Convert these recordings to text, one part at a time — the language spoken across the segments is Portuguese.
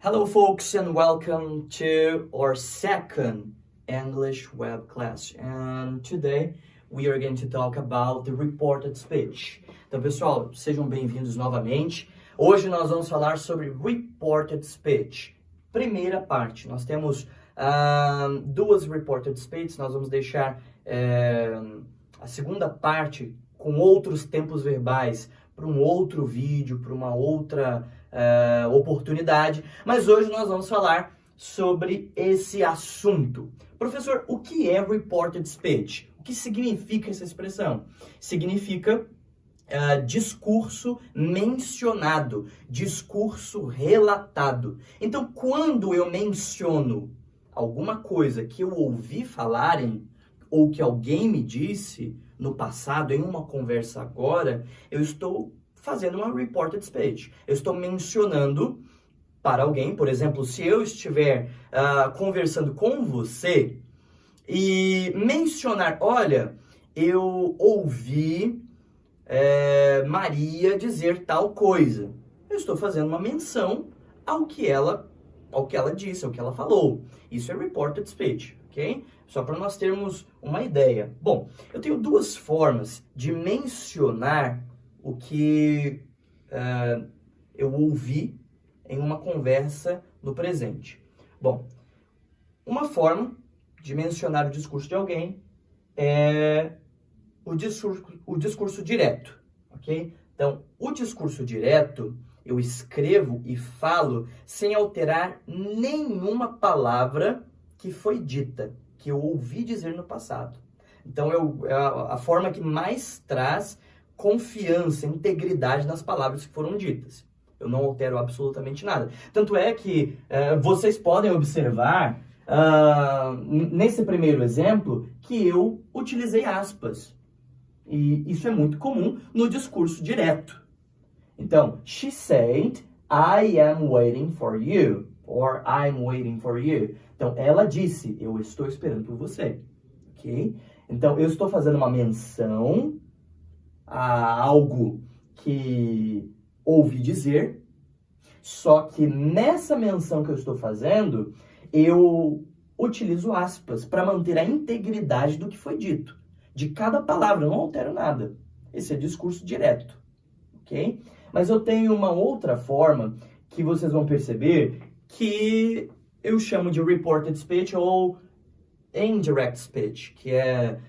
Hello folks and welcome to our second English web class, and today we are going to talk about the reported speech. Então pessoal, sejam bem-vindos novamente. Hoje nós vamos falar sobre reported speech. Primeira parte, nós temos duas reported speeches, nós vamos deixar a segunda parte com outros tempos verbais para um outro vídeo, para uma outra oportunidade, mas hoje nós vamos falar sobre esse assunto. Professor, o que é reported speech? O que significa essa expressão? Significa discurso mencionado, discurso relatado. Então, quando eu menciono alguma coisa que eu ouvi falarem, ou que alguém me disse no passado, em uma conversa agora, eu estou fazendo uma reported speech. Eu estou mencionando para alguém, por exemplo, se eu estiver conversando com você e mencionar, olha, eu ouvi Maria dizer tal coisa. Eu estou fazendo uma menção ao que ela disse, ao que ela falou. Isso é reported speech, ok? Só para nós termos uma ideia. Bom, eu tenho duas formas de mencionar o que eu ouvi em uma conversa no presente. Bom, uma forma de mencionar o discurso de alguém é o discurso direto, ok? Então, o discurso direto, eu escrevo e falo sem alterar nenhuma palavra que foi dita, que eu ouvi dizer no passado. Então, é a forma que mais traz confiança, integridade nas palavras que foram ditas. Eu não altero absolutamente nada. Tanto é que vocês podem observar, nesse primeiro exemplo, que eu utilizei aspas. E isso é muito comum no discurso direto. Então, she said, I am waiting for you. Or I'm waiting for you. Então, ela disse, eu estou esperando por você. Ok? Então, eu estou fazendo uma menção a algo que ouvi dizer, só que nessa menção que eu estou fazendo, eu utilizo aspas para manter a integridade do que foi dito. De cada palavra, eu não altero nada. Esse é discurso direto, ok? Mas eu tenho uma outra forma que vocês vão perceber que eu chamo de reported speech ou indirect speech, que é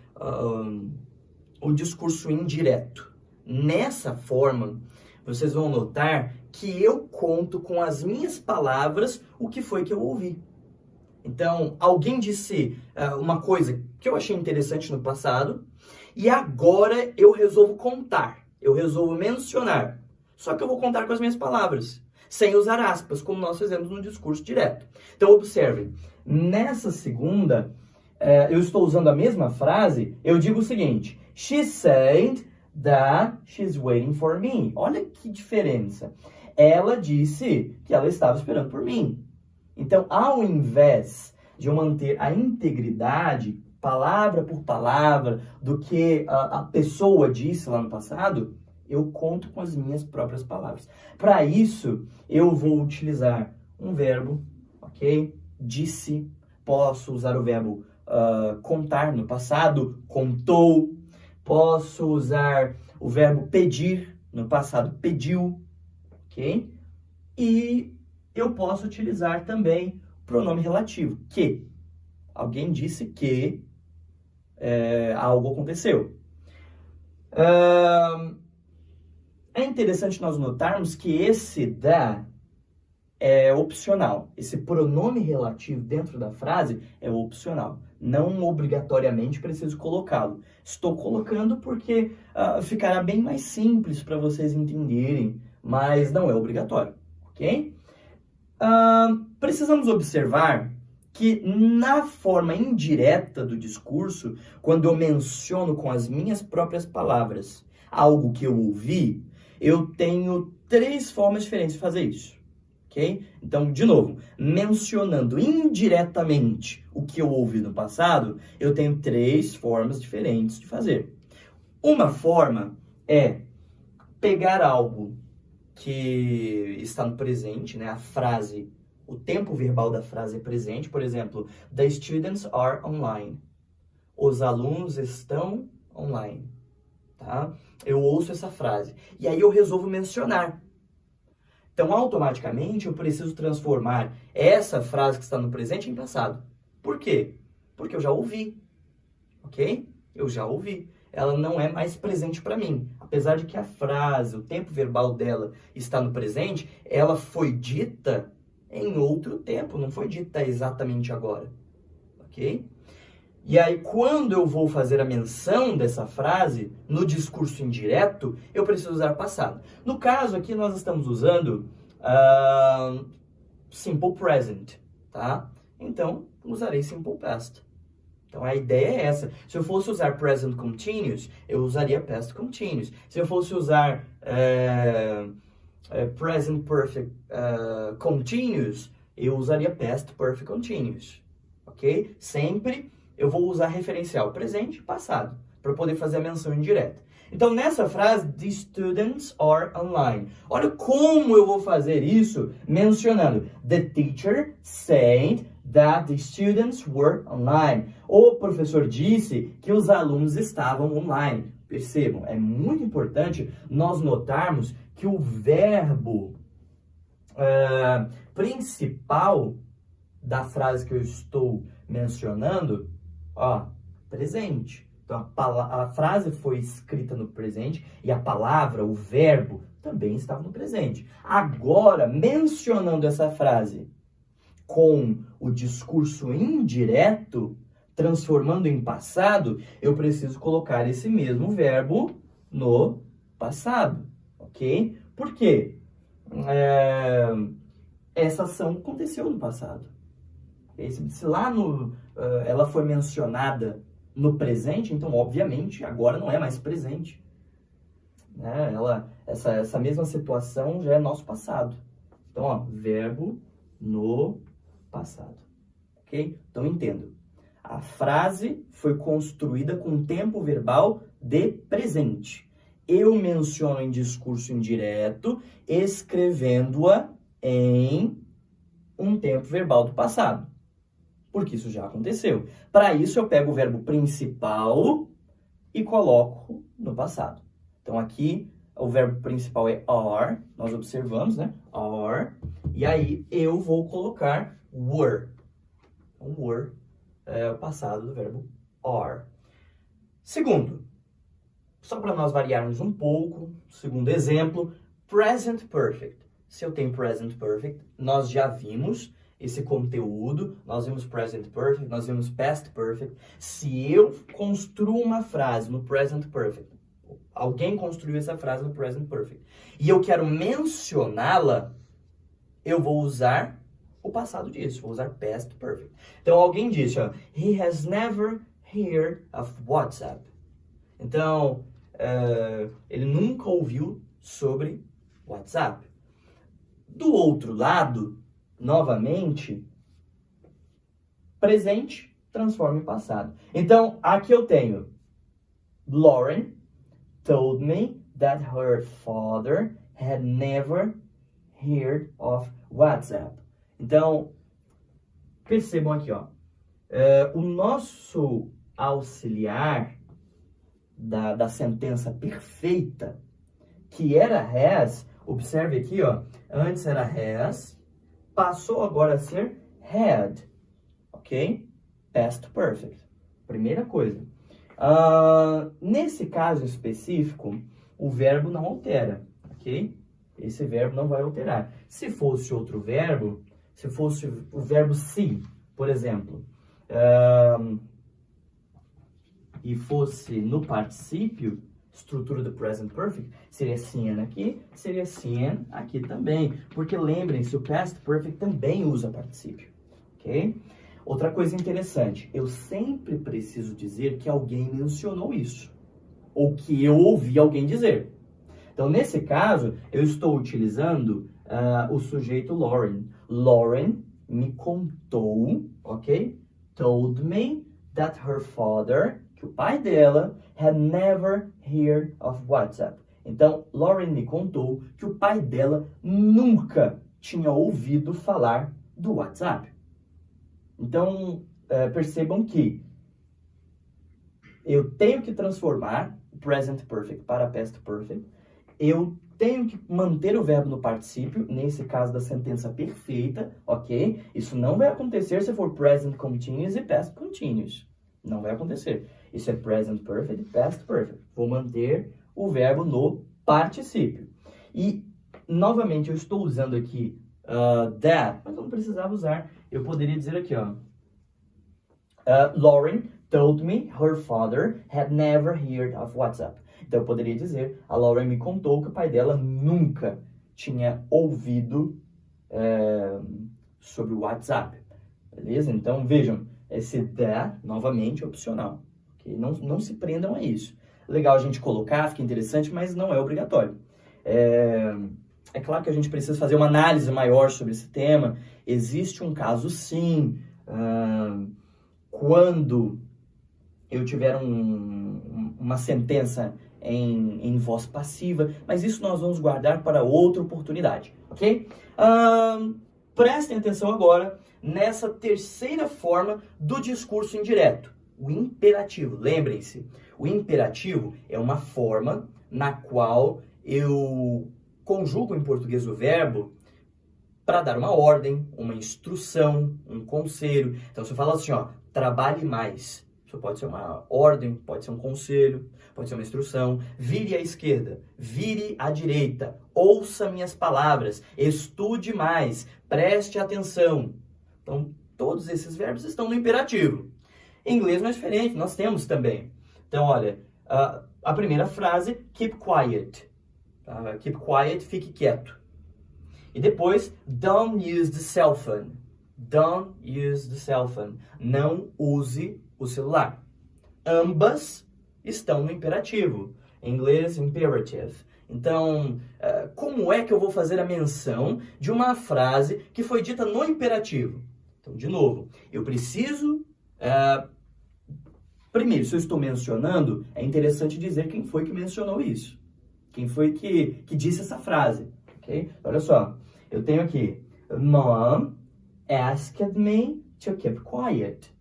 o discurso indireto. Nessa forma, vocês vão notar que eu conto com as minhas palavras o que foi que eu ouvi. Então, alguém disse uma coisa que eu achei interessante no passado e agora eu resolvo contar, eu resolvo mencionar. Só que eu vou contar com as minhas palavras, sem usar aspas, como nós fizemos no discurso direto. Então, observem, nessa segunda, eu estou usando a mesma frase, eu digo o seguinte, she said that she's waiting for me. Olha que diferença. Ela disse que ela estava esperando por mim. Então, ao invés de eu manter a integridade, palavra por palavra, do que a pessoa disse lá no passado, eu conto com as minhas próprias palavras. Para isso, eu vou utilizar um verbo, ok? Disse, posso usar o verbo contar no passado, contou. Posso usar o verbo pedir, no passado pediu, ok? E eu posso utilizar também o pronome relativo, que. Alguém disse que algo aconteceu. É interessante nós notarmos que esse da é opcional. Esse pronome relativo dentro da frase é opcional. Não obrigatoriamente preciso colocá-lo. Estou colocando porque ficará bem mais simples para vocês entenderem, mas não é obrigatório, ok? Precisamos observar que na forma indireta do discurso, quando eu menciono com as minhas próprias palavras algo que eu ouvi, eu tenho 3 formas diferentes de fazer isso. Okay? Então, de novo, mencionando indiretamente o que eu ouvi no passado, eu tenho 3 formas diferentes de fazer. Uma forma é pegar algo que está no presente, né, a frase O tempo verbal da frase é presente. Por exemplo, the students are online. Os alunos estão online. Tá? Eu ouço essa frase. E aí eu resolvo mencionar. Então, automaticamente, eu preciso transformar essa frase que está no presente em passado. Por quê? Porque eu já ouvi. Ok? Eu já ouvi. Ela não é mais presente para mim. Apesar de que a frase, o tempo verbal dela está no presente, ela foi dita em outro tempo, não foi dita exatamente agora. Ok? E aí, quando eu vou fazer a menção dessa frase no discurso indireto, eu preciso usar passado. No caso aqui, nós estamos usando simple present, tá? Então, usarei simple past. Então, a ideia é essa. Se eu fosse usar present continuous, eu usaria past continuous. Se eu fosse usar present perfect continuous, eu usaria past perfect continuous. Ok? Sempre eu vou usar referencial presente e passado, para poder fazer a menção indireta. Então, nessa frase, the students are online. Olha como eu vou fazer isso mencionando. The teacher said that the students were online. O professor disse que os alunos estavam online. Percebam, é muito importante nós notarmos que o verbo principal da frase que eu estou mencionando, presente. Então, a frase foi escrita no presente e a palavra, o verbo, também estava no presente. Agora, mencionando essa frase com o discurso indireto, transformando em passado, eu preciso colocar esse mesmo verbo no passado, ok? Por quê? Essa ação aconteceu no passado. Se lá ela foi mencionada no presente, então, obviamente, agora não é mais presente. Né? Essa mesma situação já é nosso passado. Então, verbo no passado. Ok? Então, entendo. A frase foi construída com tempo verbal de presente. Eu menciono em discurso indireto, escrevendo-a em um tempo verbal do passado. Porque isso já aconteceu. Para isso, eu pego o verbo principal e coloco no passado. Então, aqui, o verbo principal é are. Nós observamos, né? Are. E aí, eu vou colocar were. Então, were é o passado do verbo are. Segundo, só para nós variarmos um pouco, segundo exemplo, present perfect. Se eu tenho present perfect, nós já vimos esse conteúdo, nós vimos present perfect, nós vimos past perfect. Se eu construo uma frase no present perfect, alguém construiu essa frase no present perfect, e eu quero mencioná-la, eu vou usar o passado disso, vou usar past perfect. Então, alguém disse, he has never heard of WhatsApp. Então, ele nunca ouviu sobre WhatsApp. Do outro lado, novamente, presente transforma em passado. Então, aqui eu tenho Lauren told me that her father had never heard of WhatsApp. Então, percebam aqui, o nosso auxiliar da sentença perfeita, que era has, observe aqui, antes era has, passou agora a ser had, ok? Past perfect. Primeira coisa. Nesse caso específico, o verbo não altera, ok? Esse verbo não vai alterar. Se fosse outro verbo, se fosse o verbo see, por exemplo, e fosse no particípio, estrutura do present perfect, seria seen aqui, seria seen aqui também. Porque lembrem-se, o past perfect também usa particípio, ok? Outra coisa interessante, eu sempre preciso dizer que alguém mencionou isso, ou que eu ouvi alguém dizer. Então, nesse caso, eu estou utilizando o sujeito Lauren. Lauren me contou, ok? Told me that her father, que o pai dela, had never heard of WhatsApp. Então, Lauren me contou que o pai dela nunca tinha ouvido falar do WhatsApp. Então, percebam que eu tenho que transformar o present perfect para past perfect. Eu tenho que manter o verbo no particípio, nesse caso da sentença perfeita, ok? Isso não vai acontecer se for present continuous e past continuous. Não vai acontecer. Isso é present perfect e past perfect. Vou manter o verbo no particípio. E, novamente, eu estou usando aqui that, mas eu não precisava usar. Eu poderia dizer aqui, ó. Lauren told me her father had never heard of WhatsApp. Então, eu poderia dizer, a Lauren me contou que o pai dela nunca tinha ouvido sobre o WhatsApp. Beleza? Então, vejam, esse that, novamente, é opcional. Okay? Não se prendam a isso. Legal a gente colocar, fica interessante, mas não é obrigatório. É claro que a gente precisa fazer uma análise maior sobre esse tema. Existe um caso, sim, quando eu tiver uma sentença em voz passiva, mas isso nós vamos guardar para outra oportunidade, ok? Prestem atenção agora nessa terceira forma do discurso indireto, o imperativo. Lembrem-se, o imperativo é uma forma na qual eu conjugo em português o verbo para dar uma ordem, uma instrução, um conselho. Então, se eu falo assim, ó, trabalhe mais. Isso pode ser uma ordem, pode ser um conselho, pode ser uma instrução. Vire à esquerda, vire à direita, ouça minhas palavras, estude mais, preste atenção. Então, todos esses verbos estão no imperativo. Em inglês não é diferente, nós temos também. Então, olha, a primeira frase, keep quiet. Keep quiet, fique quieto. E depois, don't use the cell phone. Don't use the cell phone. Não use o celular. Ambas estão no imperativo. Em inglês, imperative. Então, como é que eu vou fazer a menção de uma frase que foi dita no imperativo? Então, de novo, eu preciso... primeiro, se eu estou mencionando, é interessante dizer quem foi que mencionou isso. Quem foi que disse essa frase. Okay? Olha só, eu tenho aqui... Mom asked me to keep quiet.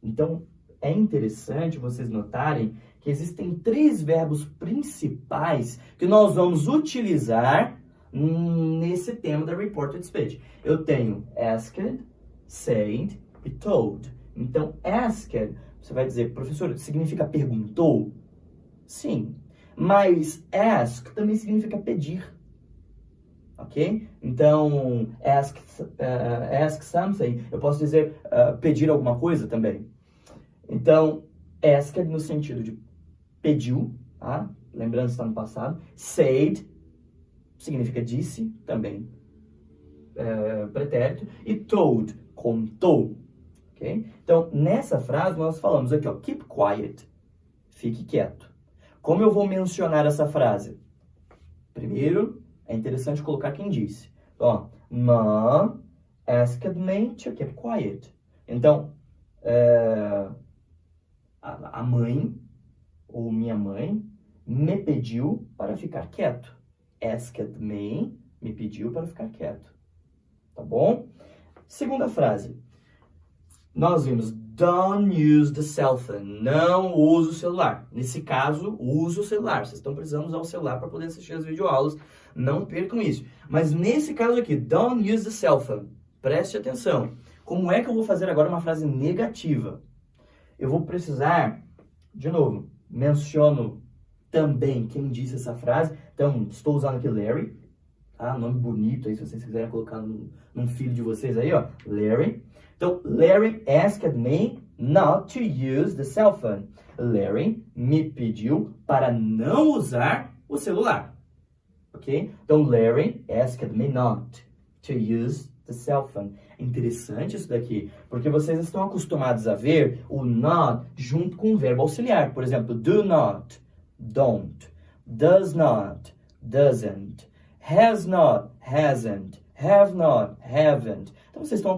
Então, é interessante vocês notarem que existem 3 verbos principais que nós vamos utilizar nesse tema da reported speech. Eu tenho asked, said e told. Então, asked, você vai dizer, professor, significa perguntou? Sim. Mas ask também significa pedir. Ok? Então, ask something, eu posso dizer pedir alguma coisa também. Então, asked no sentido de pediu, tá? Lembrando que está no passado. Said significa disse, também pretérito. E told, contou. Ok? Então, nessa frase nós falamos aqui, ó, keep quiet, fique quieto. Como eu vou mencionar essa frase? Primeiro, é interessante colocar quem disse. Ó, Mom asked me to keep quiet. Então, a mãe, ou minha mãe, me pediu para ficar quieto. Asked me pediu para ficar quieto. Tá bom? Segunda frase. Nós vimos, don't use the cell phone. Não use o celular. Nesse caso, use o celular. Vocês estão precisando usar o celular para poder assistir as videoaulas. Não percam isso. Mas nesse caso aqui, don't use the cell phone. Preste atenção. Como é que eu vou fazer agora uma frase negativa? Eu vou precisar, de novo, menciono também quem disse essa frase. Então, estou usando aqui Larry. Tá? Nome bonito aí, se vocês quiserem colocar num filho de vocês aí, ó. Larry. Então, Larry asked me not to use the cell phone. Larry me pediu para não usar o celular. Ok? Então, Larry asked me not to use the cell phone. É interessante isso daqui, porque vocês estão acostumados a ver o not junto com o verbo auxiliar. Por exemplo, do not, don't. Does not, doesn't. Has not, hasn't. Have not, haven't. Então, vocês estão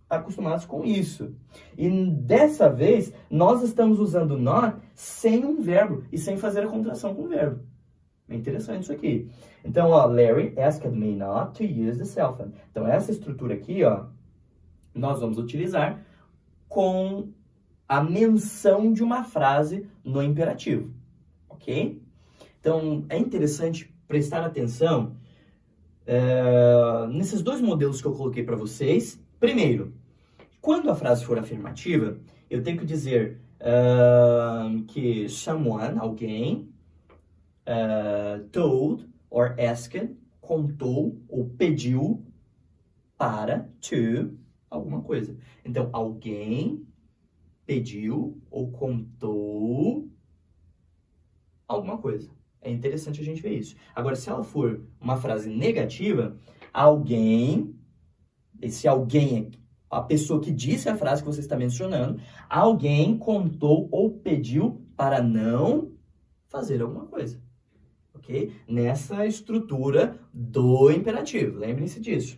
acostumados com isso. E dessa vez, nós estamos usando not sem um verbo e sem fazer a contração com o verbo. É interessante isso aqui. Então, ó, Larry asked me not to use the cell phone. Então, essa estrutura aqui, ó, nós vamos utilizar com a menção de uma frase no imperativo, ok? Então, é interessante prestar atenção nesses dois modelos que eu coloquei para vocês. Primeiro, quando a frase for afirmativa, eu tenho que dizer que someone, alguém, told or asked, contou ou pediu para, to, alguma coisa. Então, alguém pediu ou contou alguma coisa. É interessante a gente ver isso. Agora, se ela for uma frase negativa, alguém, esse alguém, a pessoa que disse a frase que você está mencionando, alguém contou ou pediu para não fazer alguma coisa. Ok? Nessa estrutura do imperativo. Lembrem-se disso.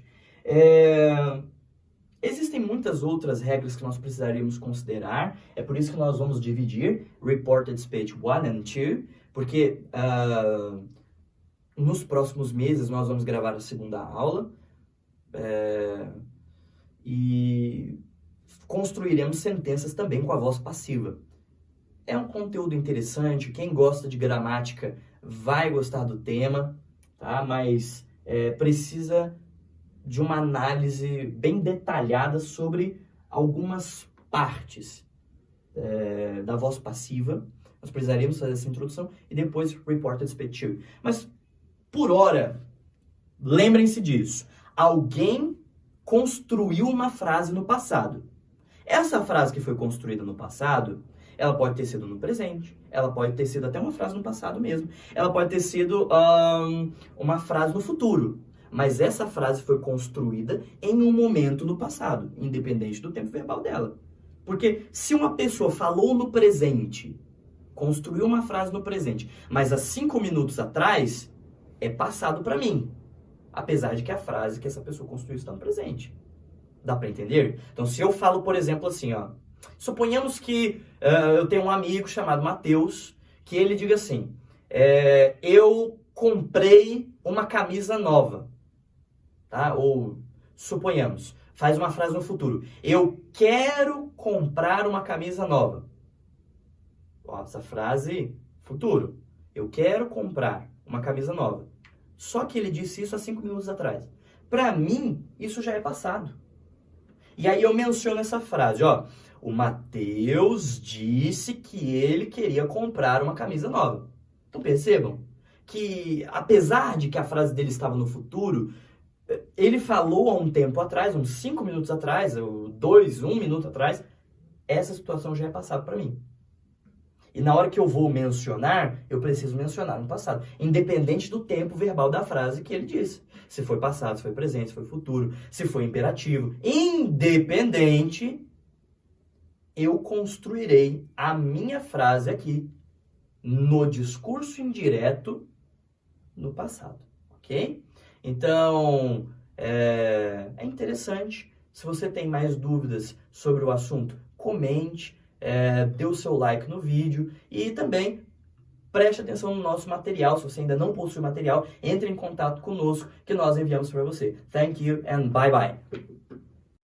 Existem muitas outras regras que nós precisaríamos considerar. É por isso que nós vamos dividir Reported Speech 1 and 2, porque nos próximos meses nós vamos gravar a segunda aula e construiremos sentenças também com a voz passiva. É um conteúdo interessante, quem gosta de gramática vai gostar do tema, tá? Mas precisa de uma análise bem detalhada sobre algumas partes da voz passiva. Nós precisaríamos fazer essa introdução e depois Reported Speech 2. Mas, por hora, lembrem-se disso. Alguém construiu uma frase no passado. Essa frase que foi construída no passado, ela pode ter sido no presente, ela pode ter sido até uma frase no passado mesmo, ela pode ter sido uma frase no futuro. Mas essa frase foi construída em um momento no passado, independente do tempo verbal dela. Porque se uma pessoa falou no presente, construiu uma frase no presente, mas há 5 minutos atrás, é passado para mim. Apesar de que a frase que essa pessoa construiu está no presente. Dá para entender? Então, se eu falo, por exemplo, assim, ó, suponhamos que eu tenho um amigo chamado Matheus, que ele diga assim, eu comprei uma camisa nova. Tá? Ou, suponhamos, faz uma frase no futuro. Eu quero comprar uma camisa nova. Ó, essa frase, futuro. Eu quero comprar uma camisa nova. Só que ele disse isso há 5 minutos atrás. Para mim, isso já é passado. E aí eu menciono essa frase, ó. O Matheus disse que ele queria comprar uma camisa nova. Então percebam que, apesar de que a frase dele estava no futuro, ele falou há um tempo atrás, uns 5 minutos atrás, ou 1 minuto atrás, essa situação já é passada para mim. E na hora que eu vou mencionar, eu preciso mencionar no passado, independente do tempo verbal da frase que ele disse. Se foi passado, se foi presente, se foi futuro, se foi imperativo. Independente, eu construirei a minha frase aqui no discurso indireto no passado, ok? Então, é interessante. Se você tem mais dúvidas sobre o assunto, comente, dê o seu like no vídeo e também preste atenção no nosso material. Se você ainda não possui material, entre em contato conosco que nós enviamos para você. Thank you and bye bye.